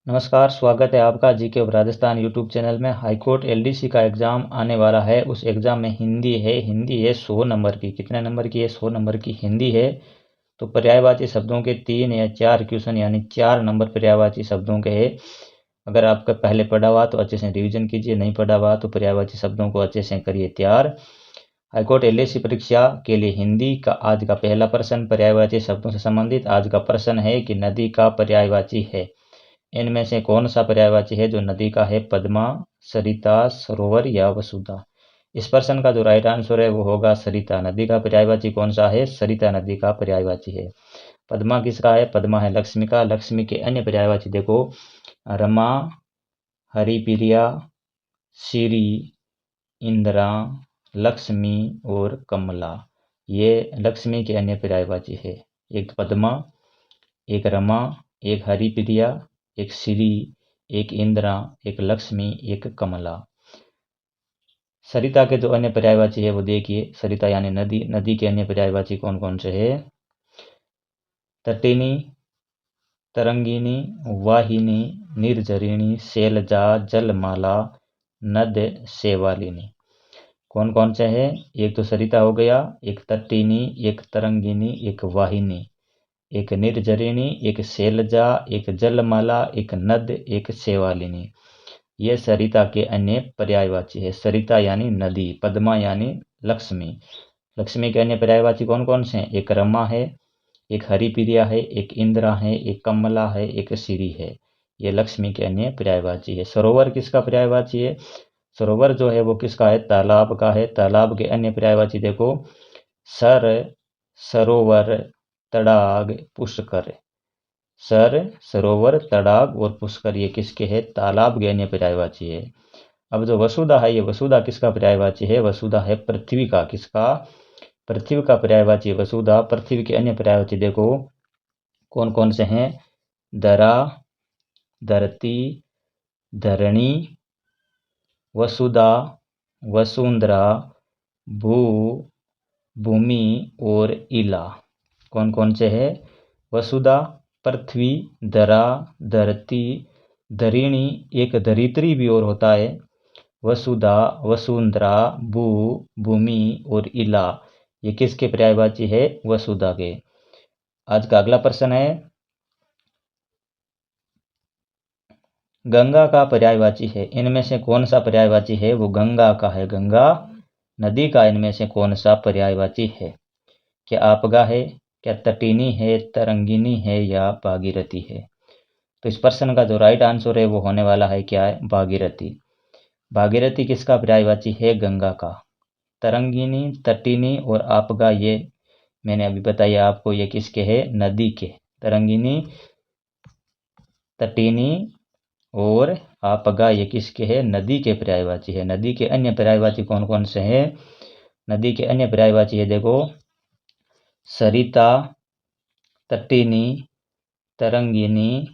नमस्कार, स्वागत है आपका GK of Rajasthan YouTube channel में। हाईकोर्ट एलडीसी का एग्ज़ाम आने वाला है। उस एग्ज़ाम में हिंदी है 100 नंबर की। कितने नंबर की है? 100 नंबर की हिंदी है। तो पर्यायवाची शब्दों के 3 या 4 क्वेश्चन यानी 4 नंबर पर्यायवाची शब्दों के है। अगर आपका पहले पढ़ा हुआ तो अच्छे से रिविजन कीजिए, नहीं पढ़ा हुआ तो पर्यायवाची शब्दों को अच्छे से करिए तैयार। हाईकोर्ट एलडीसी परीक्षा के लिए हिंदी का आज का पहला प्रश्न पर्यायवाची शब्दों से संबंधित। आज का प्रश्न है कि नदी का पर्यायवाची है। इनमें से कौन सा पर्यायवाची है जो नदी का है? पद्मा, सरिता, सरोवर या वसुधा। इस प्रश्न का जो राइट आंसर है वो होगा सरिता। नदी का पर्यायवाची कौन सा है? सरिता नदी का पर्यायवाची है। पद्मा किसका है? पद्मा है लक्ष्मी का। लक्ष्मी के अन्य पर्यायवाची देखो, रमा, हरिप्रिया, श्री, इंदिरा, लक्ष्मी और कमला। ये लक्ष्मी के अन्य पर्यायवाची है। एक पद्मा, एक रमा, एक हरिप्रिया, एक श्री, एक इंदिरा, एक लक्ष्मी, एक कमला। सरिता के जो अन्य पर्यायवाची है वो देखिए। सरिता यानी नदी। नदी के अन्य पर्यायवाची कौन कौन से है? तटिनी, तरंगिनी, वाहिनी, निर्झरिणी, शैलजा, जलमाला, नद, शैवालिनी। कौन कौन से है? एक तो सरिता हो गया, एक तटिनी, एक तरंगिनी, एक वाहिनी, एक निर्झरिणी, एक शैलजा, एक जलमाला, एक नद, एक शैवालिनी। ये सरिता के अन्य पर्यायवाची है। सरिता यानी नदी, पद्मा यानी लक्ष्मी। लक्ष्मी के अन्य पर्यायवाची कौन कौन से हैं? एक रमा है, एक हरिप्रिया है, एक इंदिरा है, एक कमला है, एक श्री है। ये लक्ष्मी के अन्य पर्यायवाची है। सरोवर किसका पर्यायवाची है? सरोवर जो है वो किसका है? तालाब का है। तालाब के अन्य पर्यायवाची देखो, सर, सरोवर, तड़ाग, पुष्कर। सर, सरोवर, तड़ाग और पुष्कर ये किसके है? तालाब के अन्य पर्यायवाची है। अब जो वसुधा है, ये वसुधा किसका पर्यायवाची है? वसुधा है पृथ्वी का। किसका? पृथ्वी का पर्यायवाची है वसुधा। पृथ्वी के अन्य पर्यायवाची देखो कौन कौन से हैं? धरा, धरती, धरणी, वसुधा, वसुंधरा, भू, भूमि और इला। कौन कौन से है? वसुधा, पृथ्वी, धरा, धरती, धरिणी, एक धरित्री भी और होता है, वसुधा, वसुंधरा, भू, भूमि और इला। ये किसके पर्यायवाची है? वसुधा के। आज का अगला प्रश्न है, गंगा का पर्यायवाची है। इनमें से कौन सा पर्यायवाची है? वो गंगा का है। गंगा नदी का इनमें से कौन सा पर्यायवाची है? क्या आपगा है, क्या तटिनी है, तरंगिनी है या भागीरथी है? तो इस प्रश्न का जो राइट आंसर है वो होने वाला है क्या है? भागीरथी। भागीरथी किसका पर्यायवाची है? गंगा का। तरंगिनी, तटिनी और आपगा ये मैंने अभी बताया आपको, ये किसके है? नदी के। तरंगिनी, तटिनी और आपगा ये किसके है? नदी के पर्यायवाची है। नदी के अन्य पर्यायवाची कौन कौन से हैं? नदी के अन्य पर्यायवाची है देखो, सरिता, तटिनी, तरंगिनी,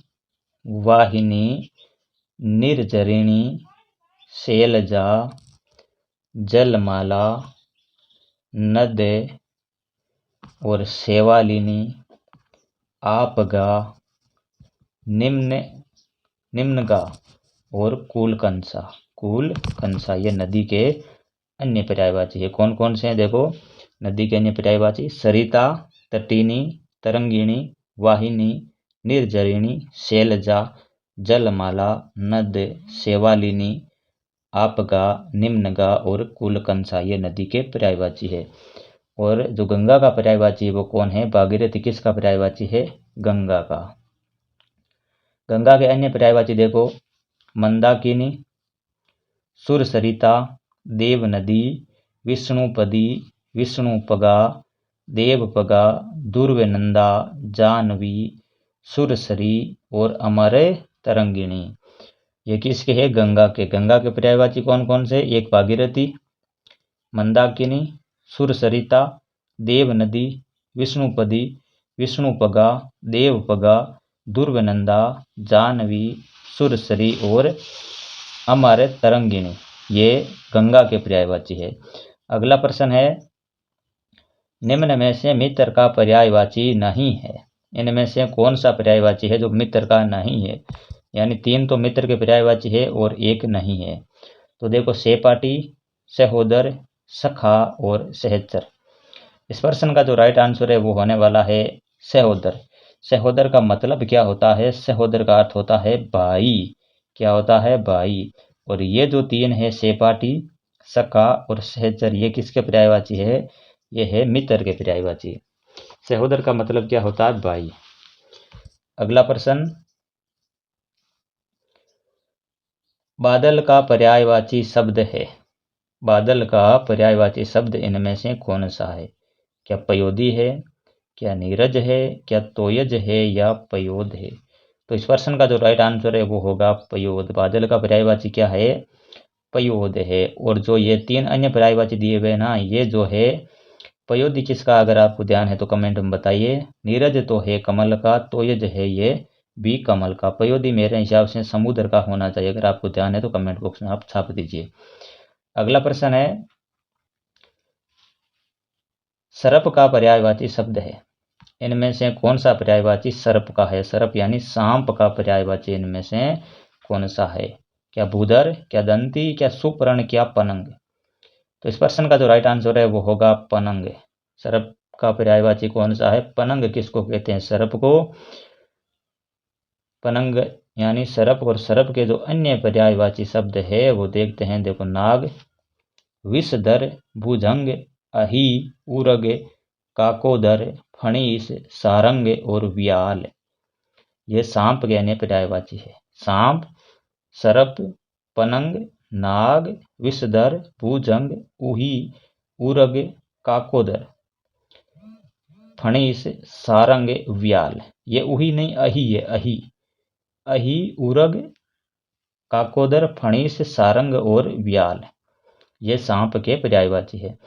वाहिनी, निर्झरिणी, शैलजा, जलमाला, नद और शैवालिनी, आपगा, निम्नगा और कूलकंसा। कूलकंसा ये नदी के अन्य पर्यायवाची है। कौन कौन से हैं देखो नदी के अन्य पर्यायवाची? सरिता, तटिनी, तरंगिणी, वाहिनी, निर्झरिणी, शैलजा, जलमाला, नद, शैवालिनी, आपगा, निम्नगा और कूलकंसा ये नदी के पर्यायवाची है। और जो गंगा का पर्यायवाची है वो कौन है? भागीरथी किसका पर्यायवाची है? गंगा का। गंगा के अन्य पर्यायवाची देखो, मंदाकिनी, सुरसरिता, देवनदी, विष्णुपदी, विष्णुपगा, देवपगा, दुर्वेनंदा, जानवी, सुरसरी और अमर तरंगिणी। ये किसके है? गंगा के। गंगा के पर्यायवाची कौन कौन से? एक भागीरथी, मंदाकिनी, सुरसरिता, देवनदी, विष्णुपदी, विष्णुपगा, देवपगा, दुर्वेनंदा, जानवी, सुरसरी और अमर तरंगिणी ये गंगा के पर्यायवाची है। अगला प्रश्न है, निम्न में से मित्र का पर्यायवाची नहीं है। इनमें से कौन सा पर्यायवाची है जो मित्र का नहीं है? यानी 3 तो मित्र के पर्यायवाची है और 1 नहीं है। तो देखो सहपाठी, सहोदर, सखा और सहचर। इस प्रश्न का जो राइट आंसर है वो होने वाला है सहोदर। सहोदर का मतलब क्या होता है? सहोदर का अर्थ होता है भाई। क्या होता है? भाई। और ये जो 3 है सहपाठी, सखा और सहचर, ये किसके पर्यायवाची है? ये है मित्र के पर्यायवाची। सहोदर का मतलब क्या होता है? भाई। अगला प्रश्न, बादल का पर्यायवाची शब्द है। बादल का पर्यायवाची शब्द इनमें से कौन सा है? क्या पयोदी है, क्या नीरज है, क्या तोयज है या पयोद है? तो इस प्रश्न का जो राइट आंसर है वो होगा पयोद। बादल का पर्यायवाची क्या है? पयोद है। और जो ये 3 अन्य पर्यायवाची दिए हुए ना, ये जो है पयोदी किसका, अगर आपको ध्यान है तो कमेंट में बताइए। नीरज तो है कमल का, तोयज है ये भी कमल का। पयोदी मेरे हिसाब से समुद्र का होना चाहिए। अगर आपको ध्यान है तो कमेंट बॉक्स में आप छाप दीजिए। अगला प्रश्न है, सर्प का पर्यायवाची शब्द है। इनमें से कौन सा पर्यायवाची सर्प का है? सर्प यानी सांप का पर्यायवाची इनमें से कौन सा है? क्या भूधर, क्या दंती, क्या सुपर्ण, क्या पनंग? तो इस प्रश्न का जो राइट आंसर है वो होगा पनंग। सर्प का पर्यायवाची कौन सा है? पनंग किसको कहते हैं? सर्प को। पनंग यानी सर्प। और सर्प के जो अन्य पर्यायवाची शब्द है वो देखते हैं। देखो, नाग, विषधर, भुजंग, अही, उरग, काकोदर, फणीस, सारंग और व्याल। ये सांप के अन्य पर्यायवाची है। सांप, सर्प, पनंग, नाग, विषधर, भुजंग, उही, उरग, काकोदर, फणीस, सारंग, व्याल। ये उही नहीं, अही है। अही, अही, उरग, काकोदर, फणीस, सारंग और व्याल, ये सांप के पर्यायवाची है।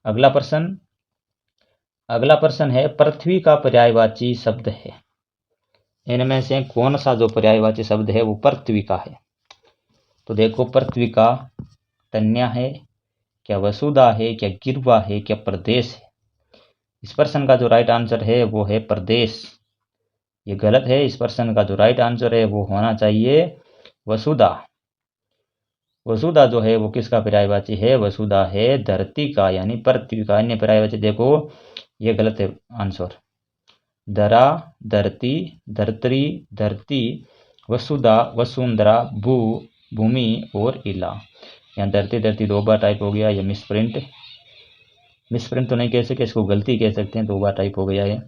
अगला प्रश्न है, पृथ्वी का पर्यायवाची शब्द है। इनमें से कौन सा जो पर्यायवाची शब्द है वो पृथ्वी का है? तो देखो, पृथ्वी का तन्या है, क्या वसुधा है, क्या गिरवा है, क्या प्रदेश है? इस प्रश्न का जो राइट आंसर है वो है प्रदेश। ये गलत है। इस प्रश्न का जो राइट आंसर है वो होना चाहिए वसुधा। वसुधा जो है वो किसका पर्यायवाची है? वसुधा है धरती का, यानी पृथ्वी का। अन्य पर्यायवाची देखो, ये गलत है आंसर। धरा, धरती, धरत्री, धरती, वसुधा, वसुंधरा, भू, भूमि और इला। यहाँ धरती धरती 2 बार टाइप हो गया। ये मिसप्रिंट तो नहीं कह सकते, इसको गलती कह सकते हैं। 2 बार टाइप हो गया है।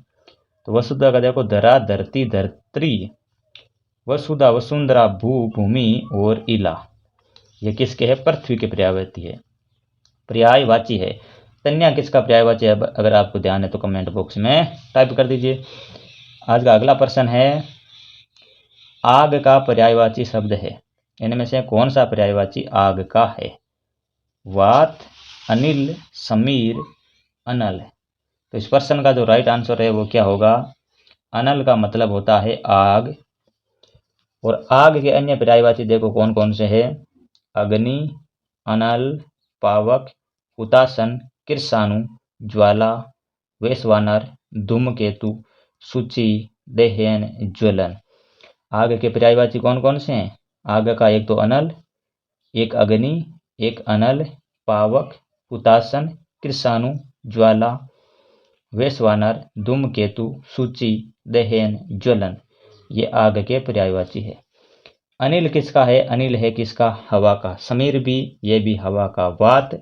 तो वसुधा का देखो, धरा, धरती, धरत्री, वसुधा, वसुंधरा, भू, भूमि और इला, ये किसके है? पृथ्वी के पर्यायवाची है। तन्या किसका पर्यायवाची है? अगर आपको ध्यान है तो कमेंट बॉक्स में टाइप कर दीजिए। आज का अगला प्रश्न है, आग का पर्यायवाची शब्द है। इनमें से कौन सा पर्यायवाची आग का है? वात, अनिल, समीर, अनल। तो इस प्रश्न का जो राइट आंसर है वो क्या होगा? अनल का मतलब होता है आग। और आग के अन्य पर्यायवाची देखो कौन कौन से है? अग्नि, अनल, पावक, हुतासन, कृषाणु, ज्वाला, वैश्वानर, धूमकेतु, सूची, दहन, ज्वलन। आग के पर्यायवाची कौन कौन से हैं? आग का एक तो अनल, एक अग्नि, एक अनल, पावक, हुतासन, कृषाणु, ज्वाला, वैश्वानर, धूमकेतु, सूची, दहन, ज्वलन, ये आग के पर्यायवाची है। अनिल किसका है? अनिल है किसका? हवा का। समीर भी, ये भी हवा का। वात,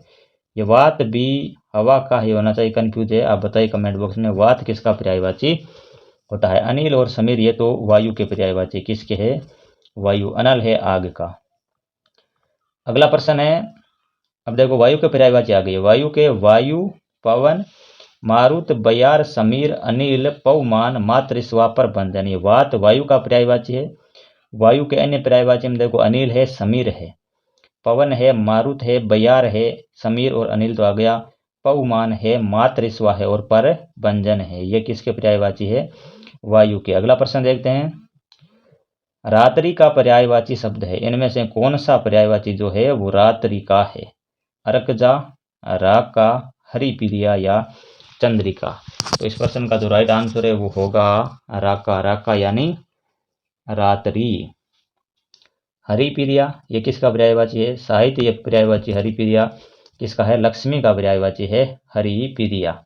ये वात भी हवा का ही होना चाहिए। कंफ्यूज है? आप बताइए कमेंट बॉक्स में, वात किसका पर्यायवाची होता है? अनिल और समीर ये तो वायु के पर्यायवाची किसके है? वायु। अनल है आग का। अगला प्रश्न है, अब देखो वायु के पर्यायवाची आ गई। वायु के वायु, पवन, मारुत, बयार, समीर, अनिल, पवमान, मातृ, स्वापर, बंधन। ये वात वायु का पर्यायवाची है। वायु के अन्य पर्यायवाची में देखो, अनिल है, समीर है, पवन है, मारुत है, बयार है, समीर और अनिल तो आ गया, पवमान है, मातृस्वा है और पर बंजन है। ये किसके पर्यायवाची है? वायु के। अगला प्रश्न देखते हैं, रात्रि का पर्यायवाची शब्द है। इनमें से कौन सा पर्यायवाची जो है वो रात्रि का है? अर्कजा, राका, हरिप्रिया या चंद्रिका। तो इस प्रश्न का जो राइट आंसर है वो होगा राका। राका यानी रात्रि। हरिप्रिया ये किसका पर्यायवाची है? साहित्य ये पर्यायवाची हरिप्रिया किसका है? लक्ष्मी का पर्यायवाची है हरिप्रिया।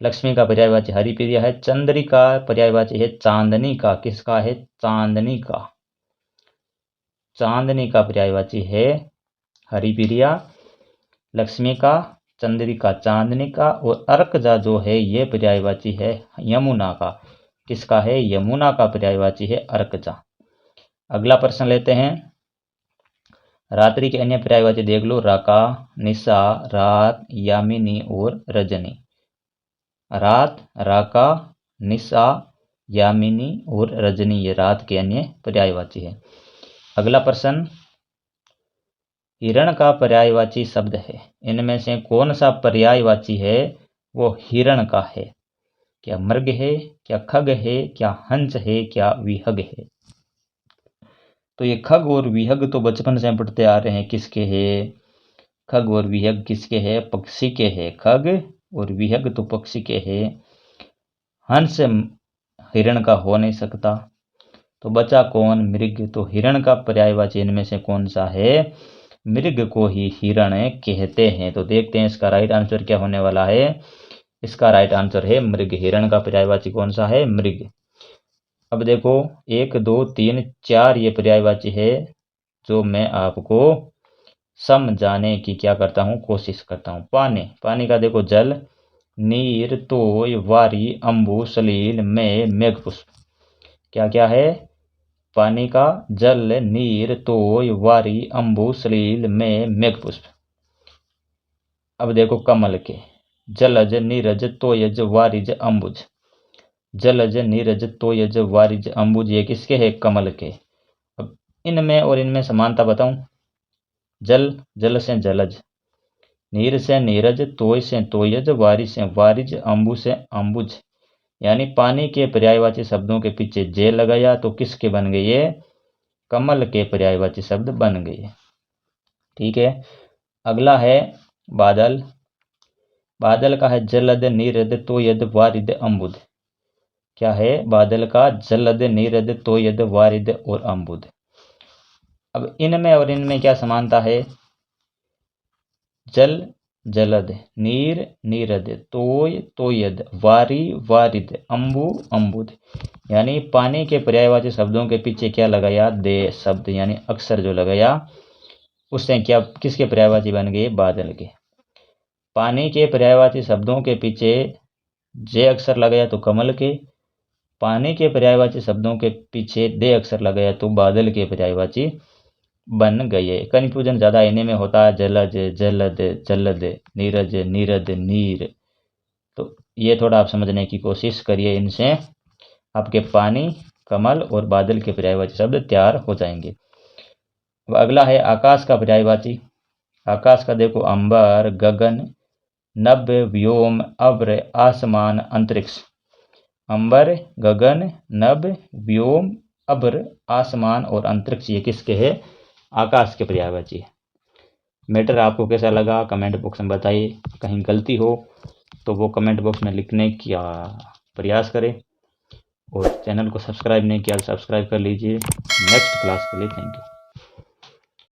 लक्ष्मी का पर्यायवाची हरिप्रिया है। चंद्रिका पर्यायवाची है चांदनी का, किसका है? चांदनी का। चांदनी का पर्यायवाची है हरिप्रिया, लक्ष्मी का, चंद्रिका चांदनी का, और अर्कजा जो है ये पर्यायवाची है यमुना का। किसका है? यमुना का पर्यायवाची है अर्कजा। अगला प्रश्न लेते हैं। रात्रि के अन्य पर्यायवाची देख लो। राका, निशा, रात, यामिनी और रजनी। रात, राका, निशा, यामिनी और रजनी ये रात के अन्य पर्यायवाची है। अगला प्रश्न, हिरण का पर्यायवाची शब्द है, इनमें से कौन सा पर्यायवाची है वो हिरण का है? क्या मृग है, क्या खग है, क्या हंस है, क्या विहग है? तो ये खग और विहग तो बचपन से पढ़ते आ रहे हैं, किसके है? खग और विहग किसके है? पक्षी के है। खग और विहग तो पक्षी के है, हंस हिरण का हो नहीं सकता। तो बचा कौन? मृग। तो हिरण का पर्यायवाची इनमें से कौन सा है? मृग को ही हिरण कहते हैं। तो देखते हैं इसका राइट आंसर क्या होने वाला है। इसका राइट आंसर है मृग। हिरण का पर्यायवाची कौन सा है? मृग। अब देखो 1 2 3 4 ये पर्यायवाची है जो मैं आपको समझाने की क्या करता हूँ, कोशिश करता हूँ। पानी, पानी का देखो जल, नीर, तोय, वारी, अंबु, सलील, में, मेघपुष्प। क्या क्या है? पानी का जल, नीर, तोय, वारी, अंबु, सलील, में, मेघपुष्प। अब देखो कमल के, जलज, नीरज, तोयज, वारिज, अंबुज। जलज, नीरज, तोयज, वारिज, अंबुज ये किसके है? कमल के। अब इनमें और इनमें समानता बताऊं। जल, जल से जलज, नीर से नीरज, तोय से तोयज, वारी से वारिज, अंबु से अंबुज। यानी पानी के पर्यायवाची शब्दों के पीछे जे लगाया तो किसके बन गए? ये कमल के पर्यायवाची शब्द बन गए। ठीक है। अगला है बादल। बादल का है जलद, नीरद, तोयद, वारिद, अंबुद। क्या है? बादल का जलद, नीरद, तोयद, वारिद और अंबुद। अब इनमें और इनमें क्या समानता है? जल, जलद, नीर, नीरद, तोय, तोयद, वारी, वारिद, अंबु, अंबुद। यानी पानी के पर्यायवाची शब्दों के पीछे क्या लगाया? दे शब्द, यानी अक्षर जो लगाया उससे क्या किसके पर्यायवाची बन गए? बादल के। पानी के पर्यायवाची शब्दों के पीछे जे अक्षर लगाया तो कमल के, पानी के पर्यायवाची शब्दों के पीछे दे अक्षर लगाया तो बादल के पर्यायवाची बन गए। कन्फ्यूजन ज़्यादा इन्हीं में होता है, जलज, जलद, जलद, नीरज, नीरद, नीर। तो ये थोड़ा आप समझने की कोशिश करिए, इनसे आपके पानी, कमल और बादल के पर्यायवाची शब्द तैयार हो जाएंगे। अब अगला है आकाश का पर्यायवाची। आकाश का देखो अंबर, गगन, नभ, व्योम, अब्र, आसमान, अंतरिक्ष। अंबर, गगन, नभ, व्योम, अब्र, आसमान और अंतरिक्ष ये किसके है? आकाश के पर्यायवाची है। मैटर आपको कैसा लगा कमेंट बॉक्स में बताइए। कहीं गलती हो तो वो कमेंट बॉक्स में लिखने का प्रयास करें, और चैनल को सब्सक्राइब नहीं किया तो सब्सक्राइब कर लीजिए। नेक्स्ट क्लास के लिए थैंक यू।